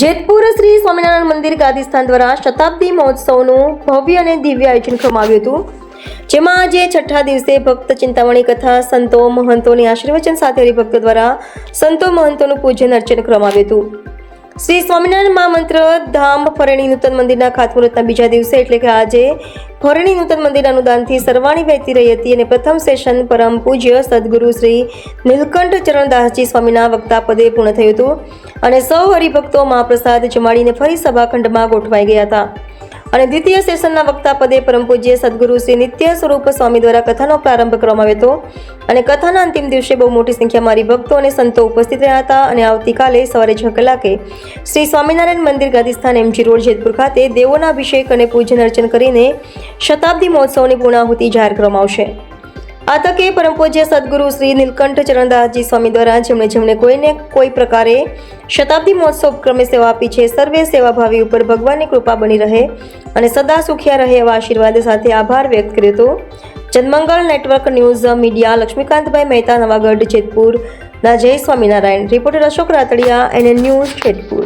જેતપુર શ્રી સ્વામિનારાયણ મંદિર ગાદીસ્થાન દ્વારા શતાબ્દી મહોત્સવનું ભવ્ય અને દિવ્ય આયોજન કરવામાં આવ્યું હતું, જેમાં આજે છઠ્ઠા દિવસે ભક્ત ચિંતામણી કથા, સંતો મહંતોની આશીર્વચન સાથે હરિભક્તો દ્વારા સંતો મહંતોનું પૂજન અર્ચન કરવામાં આવ્યું હતું. શ્રી સ્વામિનારાયણ મહામંત્ર ધામ ફરેણી નૂતન મંદિરના ખાતમુહૂર્તના બીજા દિવસે એટલે કે આજે ફરેણી નૂતન મંદિરના અનુદાનથી સરવાણી વહેતી રહી હતી અને પ્રથમ સેશન પરમ પૂજ્ય સદગુરુ શ્રી નીલકંઠ ચરણદાસજી સ્વામીના વક્તા પદે પૂર્ણ થયું હતું અને સૌ હરિભક્તો મહાપ્રસાદ જમાડીને ફરી સભાખંડમાં ગોઠવાઈ ગયા હતા. અને દ્વિતીય સેશનના વક્તા પદે પરમ પૂજ્ય સદગુરુ શ્રી નિત્ય સ્વરૂપ સ્વામી દ્વારા કથાનો પ્રારંભ કરવામાં આવ્યો હતો અને કથાના અંતિમ દિવસે બહુ મોટી સંખ્યામાં હરિભક્તો અને સંતો ઉપસ્થિત રહ્યા હતા. અને આવતીકાલે સવારે 6 કલાકે શ્રી સ્વામિનારાયણ મંદિર ગાદીસ્થાન MG રોડ જેતપુર ખાતે દેવોના અભિષેક અને પૂજન અર્ચન કરીને શતાબ્દી મહોત્સવની પૂર્ણાહુતિ જાહેર કરવામાં આવશે. આ તકે પરમ પૂજ્ય સદગુરુ શ્રી નીલકંઠ ચરણદાસજી સ્વામી દ્વારા જેમણે કોઈને કોઈ પ્રકારે શતાબ્દી મહોત્સવ ઉપક્રમે સેવા આપી છે, સર્વે સેવાભાવી ઉપર ભગવાનની કૃપા બની રહે અને સદા સુખિયા રહે એવા આશીર્વાદ સાથે આભાર વ્યક્ત કર્યો હતો. Janmangal network news media Laxmikantbhai Mehta, Navagadh, જેતપુરના જય Swaminarayan. Reporter Ashok Ratadiya, NN news, Jetpur.